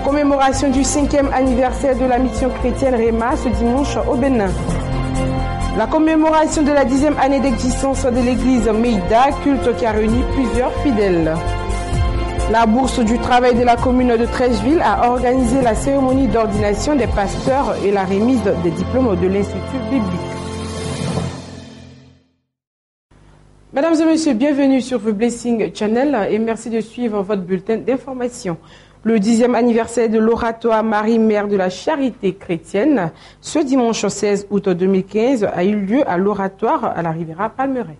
commémoration du 5e anniversaire de la mission chrétienne Réma ce dimanche au Bénin. La commémoration de la 10e année d'existence de l'église Meïda, culte qui a réuni plusieurs fidèles. La Bourse du travail de la commune de Treichville a organisé la cérémonie d'ordination des pasteurs et la remise des diplômes de l'Institut biblique. Mesdames et messieurs, bienvenue sur The Blessing Channel et merci de suivre votre bulletin d'information. Le 10e anniversaire de l'oratoire Marie-Mère de la Charité chrétienne, ce dimanche 16 août 2015, a eu lieu à l'oratoire à la Riviera Palmeraie.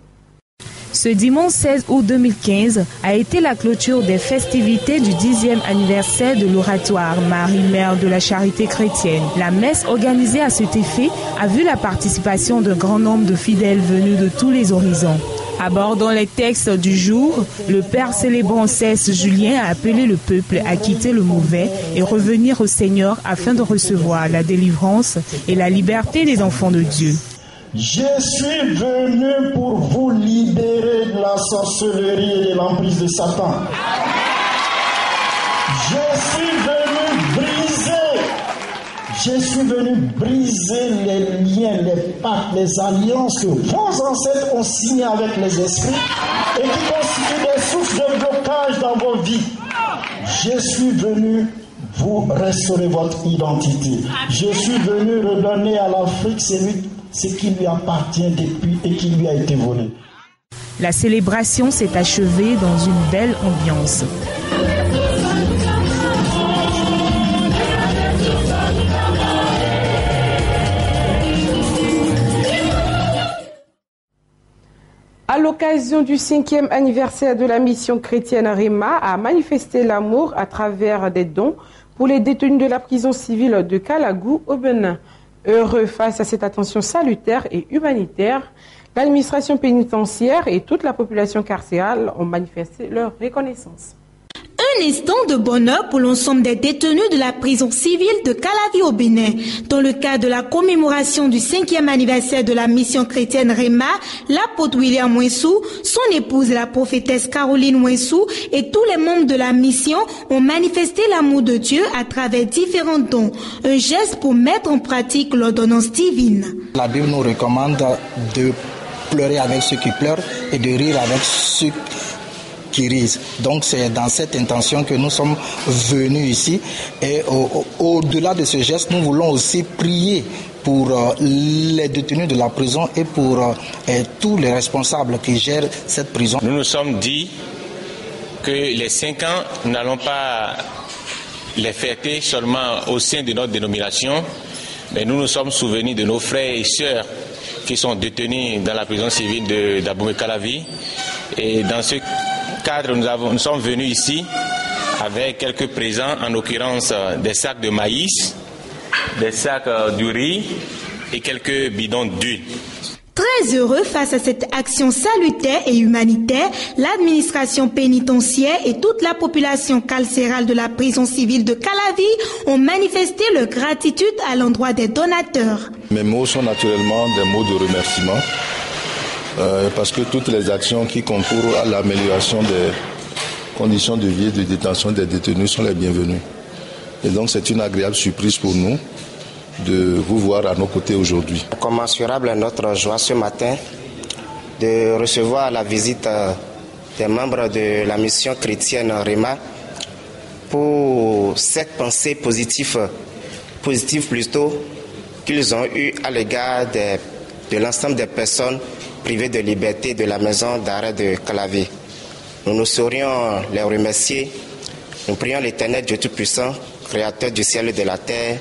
Ce dimanche 16 août 2015 a été la clôture des festivités du 10e anniversaire de l'oratoire Marie-Mère de la Charité chrétienne. La messe organisée à cet effet a vu la participation d'un grand nombre de fidèles venus de tous les horizons. Abordant les textes du jour, le père célébrant Cesse Julien a appelé le peuple à quitter le mauvais et revenir au Seigneur afin de recevoir la délivrance et la liberté des enfants de Dieu. Je suis venu pour vous libérer de la sorcellerie et de l'emprise de Satan. Je suis venu briser les liens, les pactes, les alliances que vos ancêtres ont signées avec les esprits et qui constituent des sources de blocage dans vos vies. Je suis venu vous restaurer votre identité. Je suis venu redonner à l'Afrique ce qui lui appartient depuis et qui lui a été volé. La célébration s'est achevée dans une belle ambiance. À l'occasion du 5e anniversaire de la mission chrétienne Réma, a manifesté l'amour à travers des dons pour les détenus de la prison civile de Kalagou au Bénin. Heureux face à cette attention salutaire et humanitaire, l'administration pénitentiaire et toute la population carcérale ont manifesté leur reconnaissance. Un instant de bonheur pour l'ensemble des détenus de la prison civile de Calavi au Bénin. Dans le cadre de la commémoration du 5e anniversaire de la mission chrétienne Réma, l'apôtre William Mouensou, son épouse la prophétesse Caroline Mouensou et tous les membres de la mission ont manifesté l'amour de Dieu à travers différents dons. Un geste pour mettre en pratique l'ordonnance divine. La Bible nous recommande de pleurer avec ceux qui pleurent et de rire avec ceux qui risent. Donc c'est dans cette intention que nous sommes venus ici et au-delà de ce geste, nous voulons aussi prier pour les détenus de la prison et pour tous les responsables qui gèrent cette prison. Nous nous sommes dit que les 5 ans, nous n'allons pas les fêter seulement au sein de notre dénomination, mais nous nous sommes souvenus de nos frères et sœurs qui sont détenus dans la prison civile d'Abomey-Calavi. Et dans ce cadre, nous sommes venus ici avec quelques présents, en l'occurrence des sacs de maïs, des sacs de riz et quelques bidons d'huile. Très heureux face à cette action salutaire et humanitaire, l'administration pénitentiaire et toute la population carcérale de la prison civile de Calavi ont manifesté leur gratitude à l'endroit des donateurs. Mes mots sont naturellement des mots de remerciement. Parce que toutes les actions qui concourent à l'amélioration des conditions de vie et de détention des détenus sont les bienvenues. Et donc c'est une agréable surprise pour nous de vous voir à nos côtés aujourd'hui. Commensurable à notre joie ce matin de recevoir la visite des membres de la mission chrétienne Réma pour cette pensée positive plutôt qu'ils ont eue à l'égard de l'ensemble des personnes privés de liberté de la maison d'arrêt de Calavi. Nous ne saurions les remercier. Nous prions l'Éternel Dieu Tout-Puissant, Créateur du ciel et de la terre,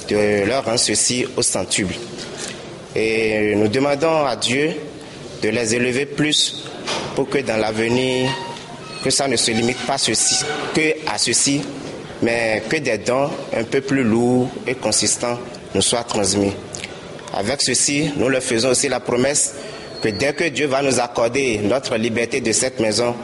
de leur rendre ceci au centuple. Et nous demandons à Dieu de les élever plus pour que dans l'avenir, que ça ne se limite pas à ceci, mais que des dons un peu plus lourds et consistants nous soient transmis. Avec ceci, nous leur faisons aussi la promesse que dès que Dieu va nous accorder notre liberté de cette maison,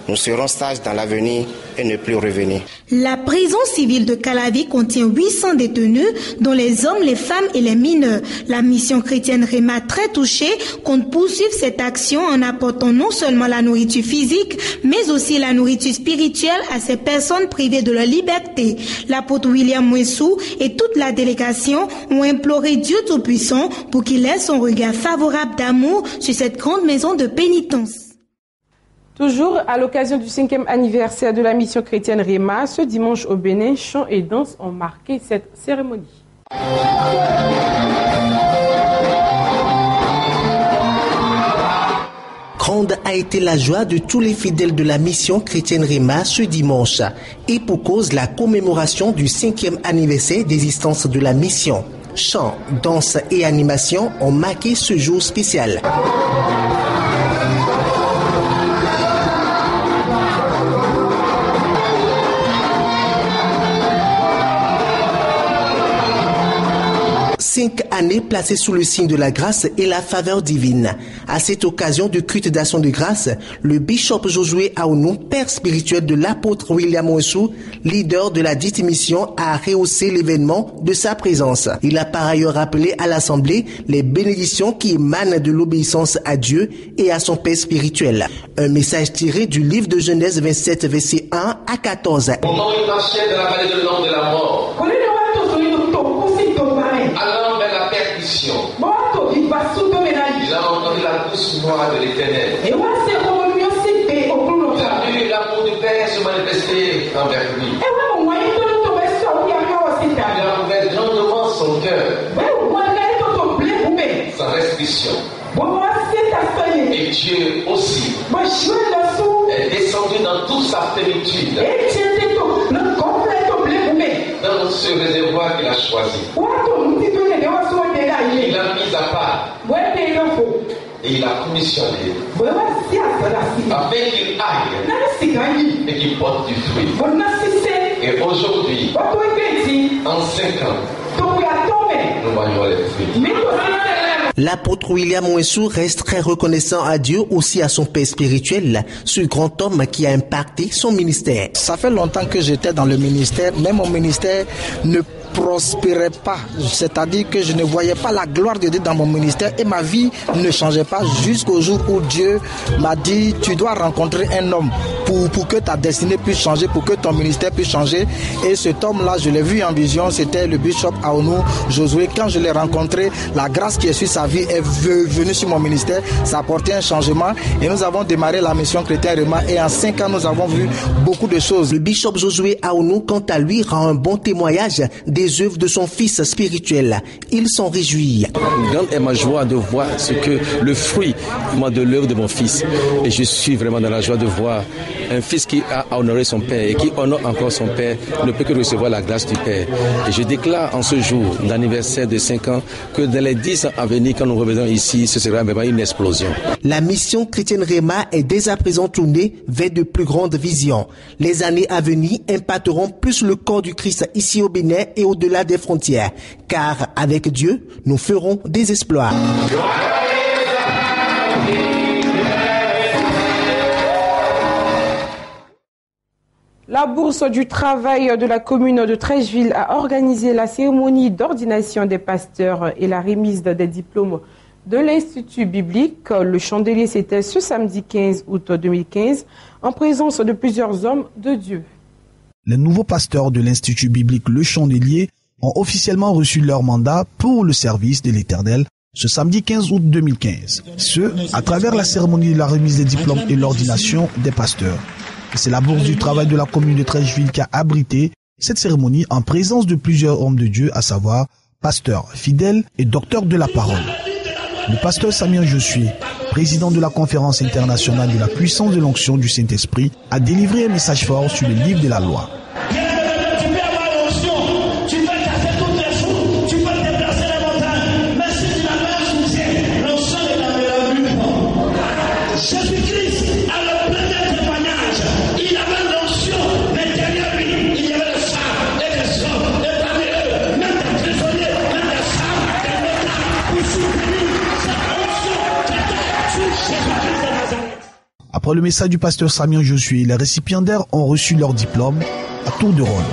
nous serons sages dans l'avenir et ne plus revenir. La prison civile de Calavi contient 800 détenus, dont les hommes, les femmes et les mineurs. La mission chrétienne Réma, très touchée, compte poursuivre cette action en apportant non seulement la nourriture physique, mais aussi la nourriture spirituelle à ces personnes privées de leur liberté. L'apôtre William Mouessou et toute la délégation ont imploré Dieu Tout-Puissant pour qu'il laisse son regard favorable d'amour sur cette grande maison de pénitence. Toujours à l'occasion du 5e anniversaire de la mission chrétienne Réma, ce dimanche au Bénin, chants et danses ont marqué cette cérémonie. Grande a été la joie de tous les fidèles de la mission chrétienne Réma ce dimanche, et pour cause la commémoration du 5e anniversaire d'existence de la mission. Chants, danses et animations ont marqué ce jour spécial. Cinq années placées sous le signe de la grâce et la faveur divine. À cette occasion de culte d'action de grâce, le bishop Josué Aounou, père spirituel de l'apôtre William Mouessou, leader de la dite mission, a rehaussé l'événement de sa présence. Il a par ailleurs rappelé à l'Assemblée les bénédictions qui émanent de l'obéissance à Dieu et à son père spirituel. Un message tiré du livre de Genèse 27, versets 1 à 14. Au moment où il marchait dans la vallée de l'ombre de la mort, allant vers la perdition, il a entendu la douce voix de l'Éternel. Il a vu l'amour du Père se manifester envers lui. Il a ouvert grandement son cœur, sa restriction. Et Dieu aussi est descendu dans toute sa plénitude, dans ce réservoir qu'il a choisi. Il l'a mis à part et il a commissionné afin qu'il aille et qu'il porte du fruit. Et aujourd'hui, en 5 ans, nous voyons les fruits. L'apôtre William Mouessou reste très reconnaissant à Dieu, aussi à son père spirituel, ce grand homme qui a impacté son ministère. Ça fait longtemps que j'étais dans le ministère, mais mon ministère ne prospérait pas, c'est-à-dire que je ne voyais pas la gloire de Dieu dans mon ministère et ma vie ne changeait pas jusqu'au jour où Dieu m'a dit tu dois rencontrer un homme pour que ta destinée puisse changer, pour que ton ministère puisse changer. Et cet homme-là, je l'ai vu en vision, c'était le bishop Aounou Josué. Quand je l'ai rencontré, la grâce qui est sur sa vie est venue sur mon ministère, ça a apporté un changement et nous avons démarré la mission chrétienne Réma et en 5 ans nous avons vu beaucoup de choses. Le bishop Josué Aounou, quant à lui, rend un bon témoignage des œuvres de son fils spirituel. Il s'en réjouit. Grande est ma joie de voir ce que le fruit de l'œuvre de mon fils. Et je suis vraiment dans la joie de voir un fils qui a honoré son père et qui honore encore son père ne peut que recevoir la grâce du père. Et je déclare en ce jour, l'anniversaire de 5 ans, que dans les 10 ans à venir, quand nous revenons ici, ce sera vraiment une explosion. La mission chrétienne Réma est dès à présent tournée vers de plus grandes visions. Les années à venir impacteront plus le corps du Christ ici au Bénin et au-delà des frontières. Car avec Dieu, nous ferons des exploits. La Bourse du travail de la commune de Trècheville a organisé la cérémonie d'ordination des pasteurs et la remise des diplômes de l'Institut biblique. Le chandelier, c'était ce samedi 15 août 2015 en présence de plusieurs hommes de Dieu. Les nouveaux pasteurs de l'Institut biblique Le Chandelier ont officiellement reçu leur mandat pour le service de l'Éternel ce samedi 15 août 2015. Ce, à travers la cérémonie de la remise des diplômes et l'ordination des pasteurs. Et c'est la Bourse du travail de la commune de Trècheville qui a abrité cette cérémonie en présence de plusieurs hommes de Dieu, à savoir pasteurs fidèles et docteurs de la parole. Le pasteur Samir Josué, président de la conférence internationale de la puissance de l'onction du Saint-Esprit, a délivré un message fort sur le livre de la loi. Après le message du pasteur Samian Josué, les récipiendaires ont reçu leur diplôme à tour de rôle.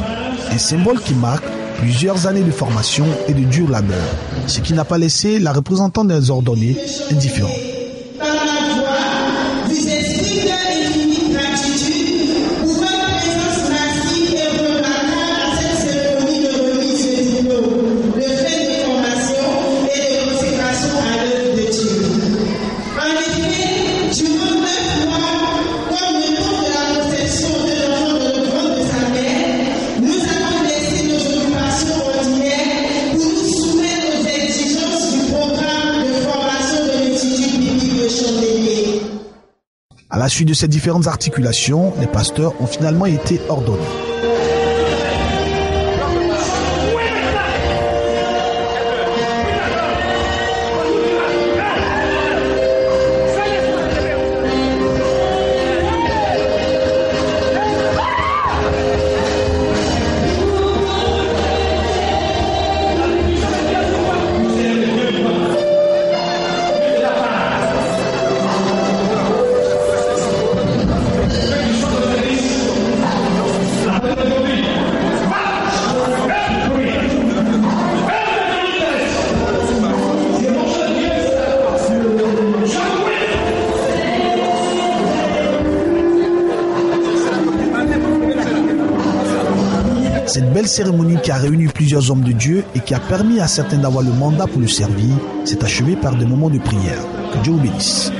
Un symbole qui marque plusieurs années de formation et de dur labeur, ce qui n'a pas laissé la représentante des ordonnés indifférents. À la suite de ces différentes articulations, les pasteurs ont finalement été ordonnés. Cette belle cérémonie qui a réuni plusieurs hommes de Dieu et qui a permis à certains d'avoir le mandat pour le servir s'est achevée par des moments de prière. Que Dieu vous bénisse.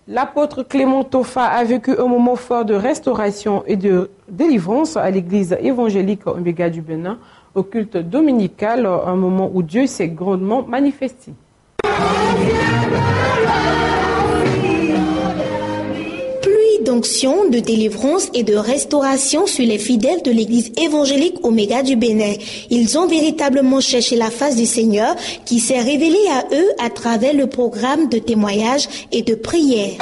L'apôtre Clément Toffa a vécu un moment fort de restauration et de délivrance à l'église évangélique Omega du Bénin, au culte dominical, un moment où Dieu s'est grandement manifesté. D'onction, de délivrance et de restauration sur les fidèles de l'église évangélique Omega du Bénin. Ils ont véritablement cherché la face du Seigneur qui s'est révélé à eux à travers le programme de témoignage et de prière.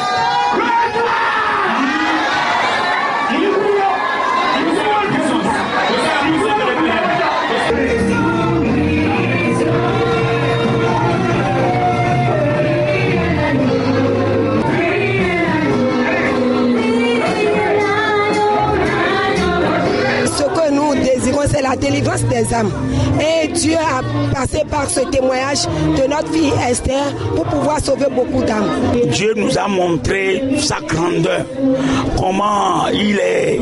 C'est la délivrance des âmes. Et Dieu a passé par ce témoignage de notre fille Esther pour pouvoir sauver beaucoup d'âmes. Dieu nous a montré sa grandeur, comment il est.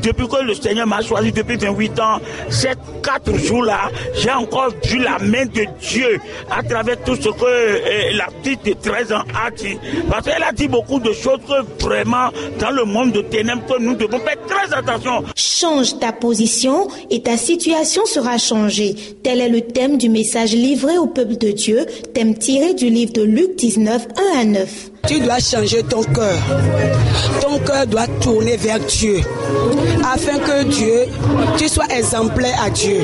Depuis que le Seigneur m'a choisi depuis 28 ans, ces 4 jours-là, j'ai encore vu la main de Dieu à travers tout ce que la petite de 13 ans a dit. Parce qu'elle a dit beaucoup de choses que vraiment, dans le monde de ténèbres, que nous devons faire très attention. Change ta position et ta situation sera changée. Tel est le thème du message livré au peuple de Dieu, thème tiré du livre de Luc 19, 1 à 9. Tu dois changer ton cœur. Ton cœur doit tourner vers Dieu, afin que tu sois exemplaire à Dieu.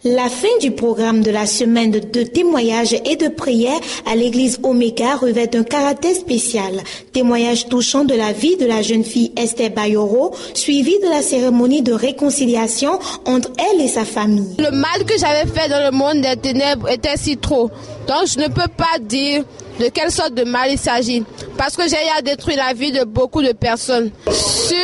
La fin du programme de la semaine de témoignages et de prières à l'église Omega revêt un caractère spécial. Témoignage touchant de la vie de la jeune fille Esther Bayoro, suivi de la cérémonie de réconciliation entre elle et sa famille. Le mal que j'avais fait dans le monde des ténèbres était si trop. Donc je ne peux pas dire de quelle sorte de mal il s'agit. Parce que j'ai détruit la vie de beaucoup de personnes. Sur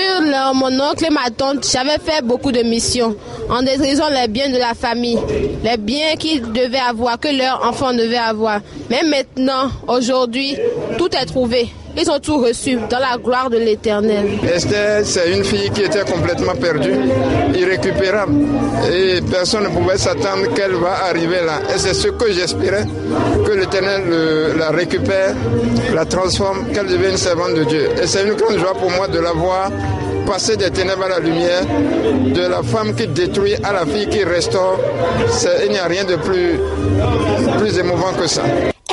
mon oncle et ma tante, j'avais fait beaucoup de missions en détruisant les biens de la famille, les biens qu'ils devaient avoir, que leurs enfants devaient avoir. Mais maintenant, aujourd'hui, tout est trouvé. Ils ont tout reçu dans la gloire de l'Éternel. Esther, c'est une fille qui était complètement perdue, irrécupérable. Et personne ne pouvait s'attendre qu'elle va arriver là. Et c'est ce que j'espérais, que l'Éternel la récupère, la transforme, qu'elle devienne servante de Dieu. Et c'est une grande joie pour moi de la voir passer des ténèbres à la lumière, de la femme qui détruit à la fille qui restaure. Il n'y a rien de plus émouvant que ça.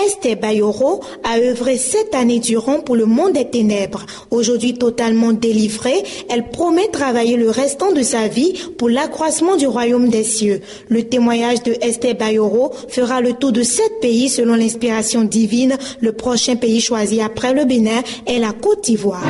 Esther Bayoro a œuvré 7 années durant pour le monde des ténèbres. Aujourd'hui totalement délivrée, elle promet travailler le restant de sa vie pour l'accroissement du royaume des cieux. Le témoignage de Esther Bayoro fera le tour de 7 pays selon l'inspiration divine. Le prochain pays choisi après le Bénin est la Côte d'Ivoire.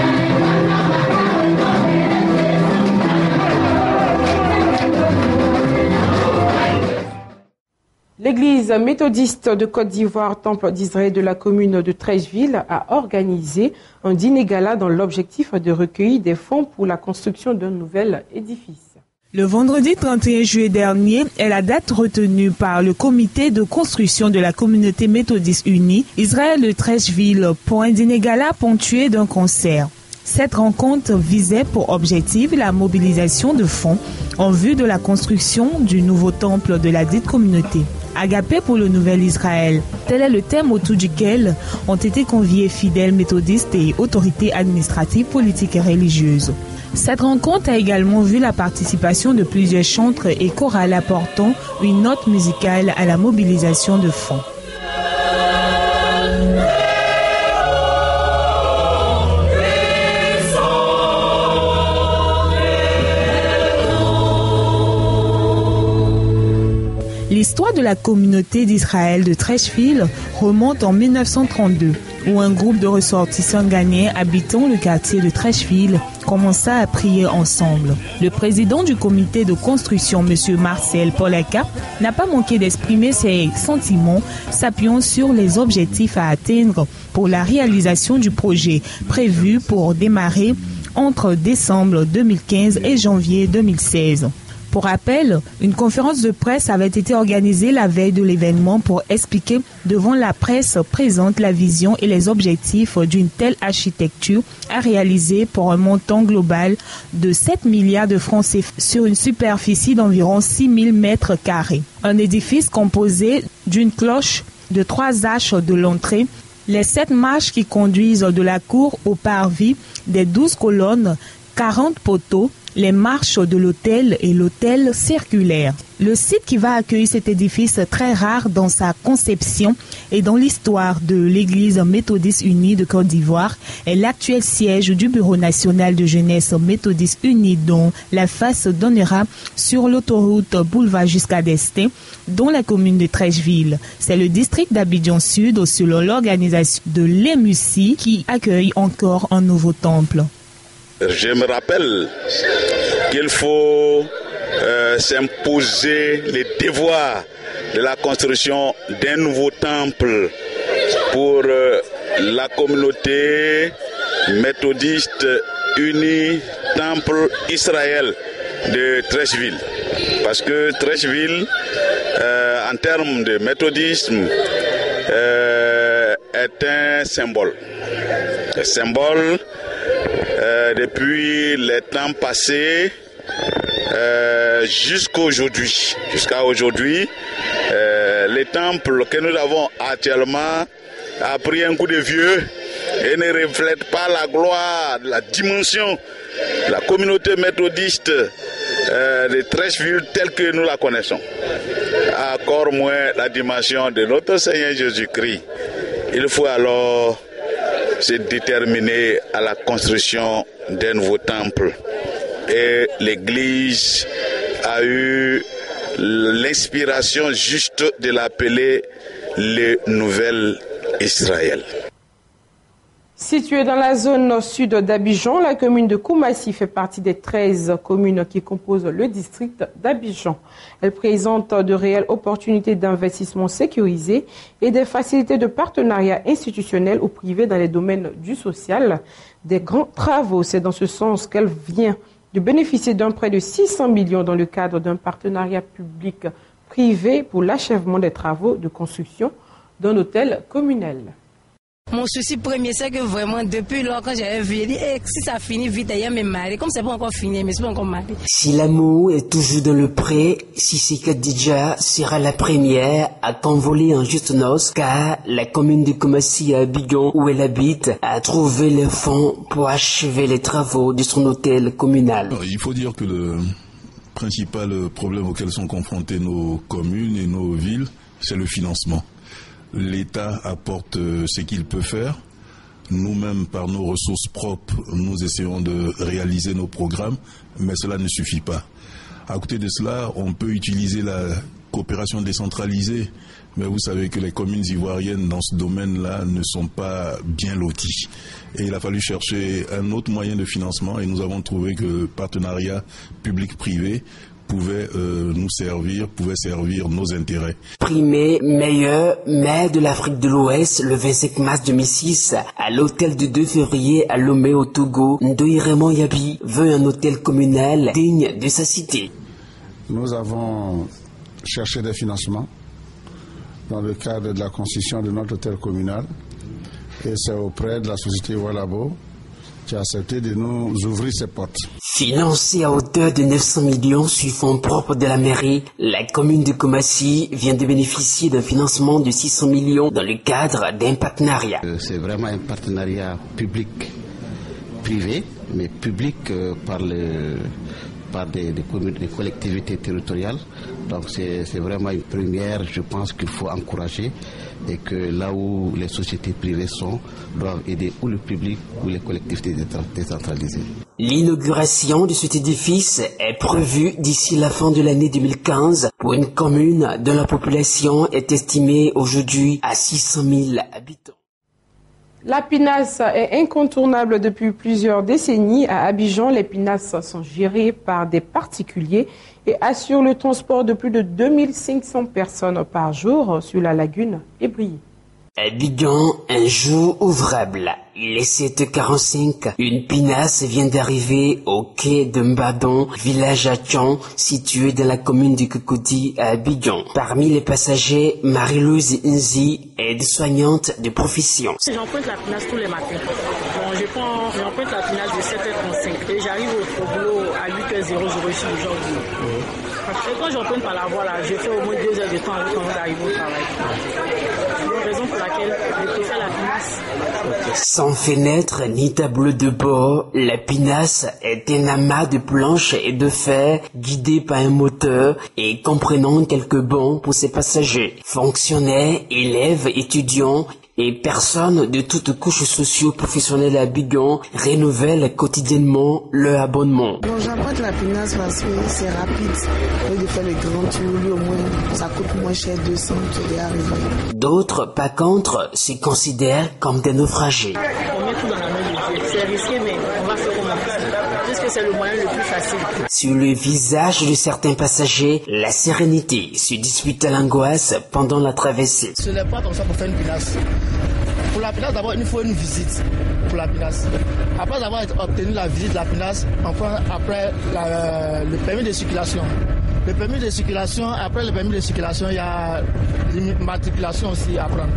L'église méthodiste de Côte d'Ivoire, Temple d'Israël de la commune de Treichville, a organisé un dîner gala dans l'objectif de recueillir des fonds pour la construction d'un nouvel édifice. Le vendredi 31 juillet dernier est la date retenue par le comité de construction de la communauté méthodiste unie, Israël de Treichville, pour un dîner gala ponctué d'un concert. Cette rencontre visait pour objectif la mobilisation de fonds en vue de la construction du nouveau temple de la dite communauté. Agapé pour le nouvel Israël. Tel est le thème autour duquel ont été conviés fidèles méthodistes et autorités administratives, politiques et religieuses. Cette rencontre a également vu la participation de plusieurs chantres et chorales apportant une note musicale à la mobilisation de fonds. L'histoire de la communauté d'Israël de Treichville remonte en 1932, où un groupe de ressortissants ghanéens habitant le quartier de Treichville commença à prier ensemble. Le président du comité de construction, M. Marcel Polaka, n'a pas manqué d'exprimer ses sentiments, s'appuyant sur les objectifs à atteindre pour la réalisation du projet prévu pour démarrer entre décembre 2015 et janvier 2016. Pour rappel, une conférence de presse avait été organisée la veille de l'événement pour expliquer devant la presse présente la vision et les objectifs d'une telle architecture à réaliser pour un montant global de 7 milliards de francs CFA sur une superficie d'environ 6 000 mètres carrés. Un édifice composé d'une cloche de 3 arches de l'entrée, les 7 marches qui conduisent de la cour au parvis, des 12 colonnes, 40 poteaux, les marches de l'autel et l'autel circulaire. Le site qui va accueillir cet édifice très rare dans sa conception et dans l'histoire de l'Église méthodiste unie de Côte d'Ivoire est l'actuel siège du Bureau national de jeunesse méthodiste unie dont la face donnera sur l'autoroute Boulevard jusqu'à Destin, dont la commune de Treichville. C'est le district d'Abidjan Sud selon l'organisation de l'EMUCI qui accueille encore un nouveau temple. Je me rappelle qu'il faut s'imposer les devoirs de la construction d'un nouveau temple pour la communauté méthodiste unie Temple Israël de Treichville. Parce que Treichville, en termes de méthodisme, est un symbole. Un symbole depuis les temps passés jusqu'à aujourd'hui, les temples que nous avons actuellement a pris un coup de vieux et ne reflète pas la gloire, la dimension de la communauté méthodiste de Treichville telle que nous la connaissons. Encore moins la dimension de notre Seigneur Jésus-Christ. Il faut alors se déterminer à la construction d'un nouveau temple. Et l'Église a eu l'inspiration juste de l'appeler le Nouvel Israël. Située dans la zone sud d'Abidjan, la commune de Koumassi fait partie des 13 communes qui composent le district d'Abidjan. Elle présente de réelles opportunités d'investissement sécurisé et des facilités de partenariat institutionnel ou privé dans les domaines du social. Des grands travaux, c'est dans ce sens qu'elle vient de bénéficier d'un prêt de 600 millions dans le cadre d'un partenariat public-privé pour l'achèvement des travaux de construction d'un hôtel communal. Mon souci premier, c'est que vraiment, depuis lors, quand j'avais vu, j'ai dit, si ça finit vite, d'ailleurs, me marier. Comme c'est pas encore fini, mais c'est pas encore marié. Si l'amour est toujours dans le pré, Sissi Khadija sera la première à t'envoler en juste noces, car la commune de Koumassi à Abidjan, où elle habite, a trouvé les fonds pour achever les travaux de son hôtel communal. Il faut dire que le principal problème auquel sont confrontées nos communes et nos villes, c'est le financement. L'État apporte ce qu'il peut faire. Nous-mêmes, par nos ressources propres, nous essayons de réaliser nos programmes, mais cela ne suffit pas. À côté de cela, on peut utiliser la coopération décentralisée, mais vous savez que les communes ivoiriennes dans ce domaine-là ne sont pas bien loties. Et il a fallu chercher un autre moyen de financement et nous avons trouvé que le partenariat public-privé pouvait nous servir, pouvait servir nos intérêts. Primé meilleur maire de l'Afrique de l'Ouest le 25 mars 2006 à l'hôtel du 2 février à Lomé au Togo, Ndoye Raymond Yabi veut un hôtel communal digne de sa cité. Nous avons cherché des financements dans le cadre de la construction de notre hôtel communal et c'est auprès de la société Walabo qui a accepté de nous ouvrir ses portes. Financé à hauteur de 900 millions sur fonds propres de la mairie, la commune de Koumassi vient de bénéficier d'un financement de 600 millions dans le cadre d'un partenariat. C'est vraiment un partenariat public-privé, mais public par des collectivités territoriales. Donc c'est vraiment une première, je pense qu'il faut encourager et que là où les sociétés privées sont, doivent aider ou le public ou les collectivités décentralisées. L'inauguration de cet édifice est prévue d'ici la fin de l'année 2015 pour une commune dont la population est estimée aujourd'hui à 600 000 habitants. La pinasse est incontournable depuis plusieurs décennies. À Abidjan, les pinasses sont gérées par des particuliers et assurent le transport de plus de 2500 personnes par jour sur la lagune Ébrié. Abidjan, un jour ouvrable. Il est 7h45. Une pinasse vient d'arriver au quai de Mbadon, village à Tchon, situé dans la commune de Cocody à Abidjan. Parmi les passagers, Marie-Louise Nzi, aide-soignante de profession. J'emprunte la pinasse tous les matins. J'emprunte la pinasse de 7h35 et j'arrive au boulot à 8h00, je reçu aujourd'hui. Et quand j'emprunte par la voie là, je fais au moins 2 heures de temps avant d'arriver au travail. C'est une raison pour laquelle je préfère la pinasse. Sans fenêtre ni tableau de bord, la pinasse est un amas de planches et de fer guidé par un moteur et comprenant quelques bancs pour ses passagers. Fonctionnaires, élèves, étudiants et personnes de toutes couches socio-professionnelles à Abidjan renouvellent quotidiennement leur abonnement. Bon, j'emprunte la pinasse parce que c'est rapide. Au lieu de faire le grand tour, lui au moins, ça coûte moins cher 200 qu'il est arrivé. D'autres, par contre, se considèrent comme des naufragés. On met tout dans la main de Dieu. C'est risqué, mais on va faire comme on peut. Puisque c'est le moyen le plus facile. Sur le visage de certains passagers, la sérénité se dispute à l'angoisse pendant la traversée. Ce n'est pas comme ça pour faire une pinasse. Pour la pinasse, d'abord, il faut une visite pour la pinasse. Après avoir obtenu la visite de la pinasse, on prend après le permis de circulation. Le permis de circulation, après le permis de circulation, il y a l'immatriculation aussi à prendre.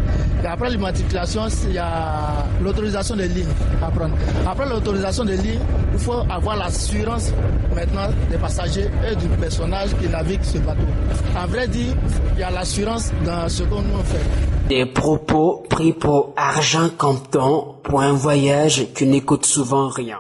Et après l'immatriculation, il y a l'autorisation de ligne à prendre. Après l'autorisation de ligne, il faut avoir l'assurance maintenant des passagers et du personnage qui navigue ce bateau. En vrai dire, il y a l'assurance dans ce qu'on nous fait. Des propos pris pour argent comptant pour un voyage qui ne coûte souvent rien.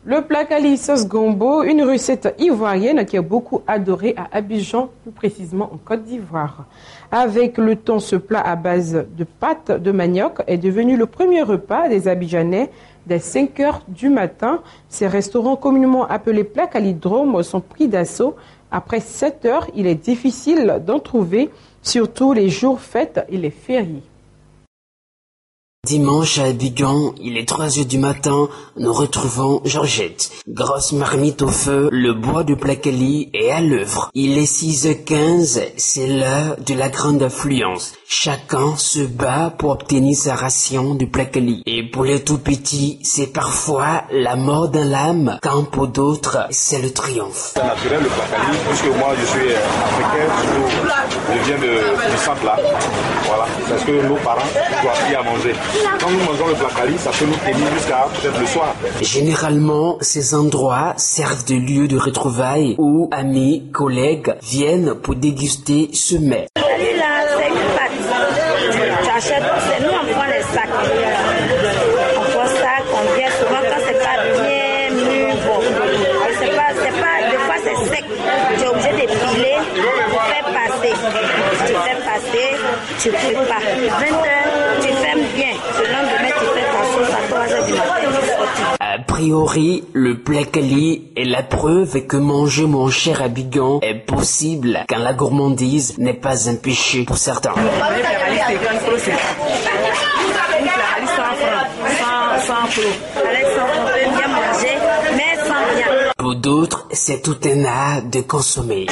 Le placali sauce gombo, une recette ivoirienne qui est beaucoup adorée à Abidjan, plus précisément en Côte d'Ivoire. Avec le temps, ce plat à base de pâte de manioc est devenu le premier repas des Abidjanais dès 5 heures du matin. Ces restaurants communément appelés placalidromes sont pris d'assaut. Après 7 heures, il est difficile d'en trouver, surtout les jours fêtes et les fériés. Dimanche à Abidjan, il est 3 heures du matin, nous retrouvons Georgette. Grosse marmite au feu, le bois de placali est à l'œuvre. Il est 6h15, c'est l'heure de la grande affluence. Chacun se bat pour obtenir sa ration de placali. Et pour les tout petits, c'est parfois la mort dans l'âme, quand pour d'autres, c'est le triomphe. C'est naturel le placali, puisque moi je suis africain, je viens du centre là. Voilà, parce que nos parents nous ont appris à manger. Quand nous mangeons le placali, ça peut nous tenir jusqu'à peut-être le soir. Généralement, ces endroits servent de lieu de retrouvailles où amis, collègues viennent pour déguster ce mets. Tu achètes, nous on prend les sacs. On prend ça, on vient souvent quand c'est pas bien mûr, bon. C'est pas, des fois c'est sec. Tu es obligé d'épiler pour faire passer. Tu fais passer, tu prépares. 20 heures, tu fermes bien. Le lendemain, tu fais ta sauce à 3 heures du matin. A priori, le placali est la preuve que manger mon cher Abidjan est possible quand la gourmandise n'est pas un péché pour certains. Pour d'autres, c'est tout un art de consommer.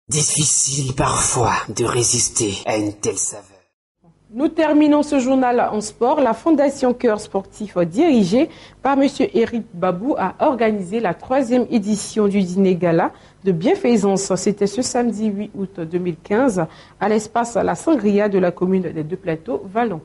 Difficile parfois de résister à une telle saveur. Nous terminons ce journal en sport. La Fondation Cœur Sportif, dirigée par M. Éric Babou, a organisé la 3e édition du dîner gala de bienfaisance. C'était ce samedi 8 août 2015 à l'espace La Sangria de la commune des Deux-Plateaux, Vallon.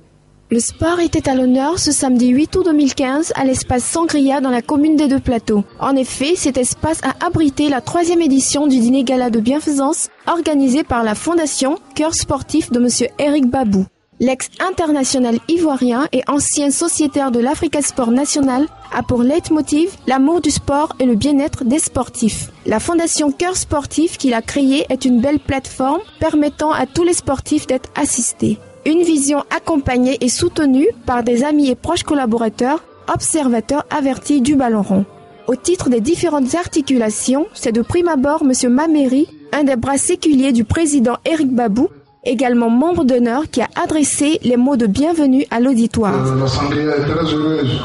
Le sport était à l'honneur ce samedi 8 août 2015 à l'espace Sangria dans la commune des Deux-Plateaux. En effet, cet espace a abrité la 3e édition du dîner gala de bienfaisance organisé par la Fondation Cœur Sportif de M. Éric Babou. L'ex-international ivoirien et ancien sociétaire de l'Africa Sport National a pour leitmotiv l'amour du sport et le bien-être des sportifs. La Fondation Cœur Sportif qu'il a créée est une belle plateforme permettant à tous les sportifs d'être assistés. Une vision accompagnée et soutenue par des amis et proches collaborateurs, observateurs avertis du ballon rond. Au titre des différentes articulations, c'est de prime abord M. Mameri, un des bras séculiers du président Éric Babou, également membre d'honneur, qui a adressé les mots de bienvenue à l'auditoire. La Sangria est très heureuse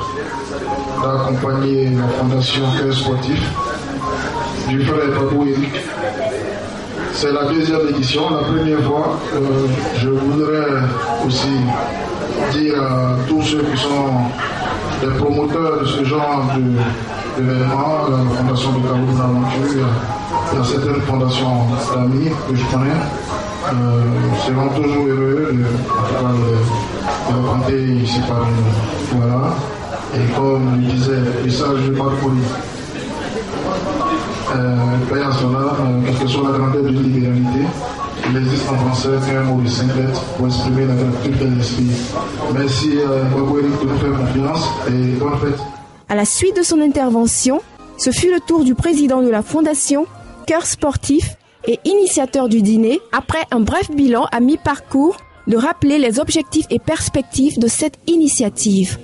d'accompagner la Fondation Cœur Sportif du frère Babou Éric. C'est la 2e édition. La première fois, je voudrais aussi dire à tous ceux qui sont des promoteurs de ce genre d'événements, la Fondation de Cameroun Aventure, il y a certaines fondations d'amis que je connais, seront toujours heureux de raconter ici parmi nous. Voilà. Et comme je disais, le message de Barcoli, quelle que soit la grandeur de l'illibéralité, il existe en français un mot de 5 lettres pour exprimer la gratitude de l'esprit. Merci Babou Éric de nous faire confiance et bonne fête. À la suite de son intervention, ce fut le tour du président de la Fondation Cœur Sportif et initiateur du dîner, après un bref bilan à mi-parcours, de rappeler les objectifs et perspectives de cette initiative.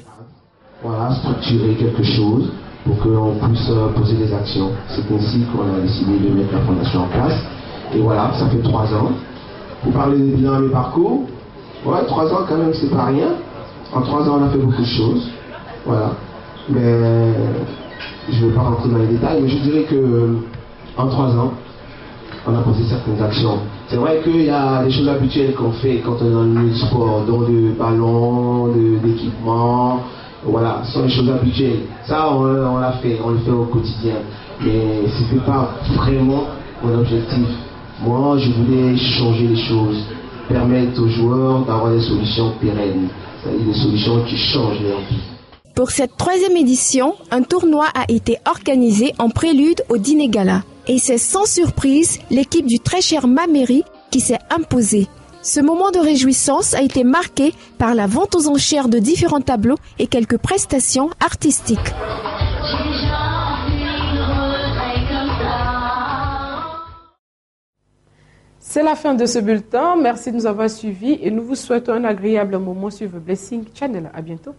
Voilà, structurer quelque chose pour qu'on puisse poser des actions. C'est ainsi qu'on a décidé de mettre la fondation en place. Et voilà, ça fait 3 ans. Vous parlez des bilans à mes parcours. Ouais, 3 ans quand même, c'est pas rien. En 3 ans, on a fait beaucoup de choses. Voilà. Mais je ne vais pas rentrer dans les détails, mais je dirais que en 3 ans, on a posé certaines actions. C'est vrai qu'il y a des choses habituelles qu'on fait quand on est dans le milieu du sport, dont de ballons, d'équipements. Voilà, ce sont les choses habituelles. Ça, on l'a fait, on le fait au quotidien. Mais ce n'était pas vraiment mon objectif. Moi, je voulais changer les choses, permettre aux joueurs d'avoir des solutions pérennes, c'est-à-dire des solutions qui changent leur vie. Pour cette 3e édition, un tournoi a été organisé en prélude au dîner gala. Et c'est sans surprise l'équipe du très cher Mameri qui s'est imposée. Ce moment de réjouissance a été marqué par la vente aux enchères de différents tableaux et quelques prestations artistiques. C'est la fin de ce bulletin. Merci de nous avoir suivis et nous vous souhaitons un agréable moment sur The Blessing Channel. À bientôt.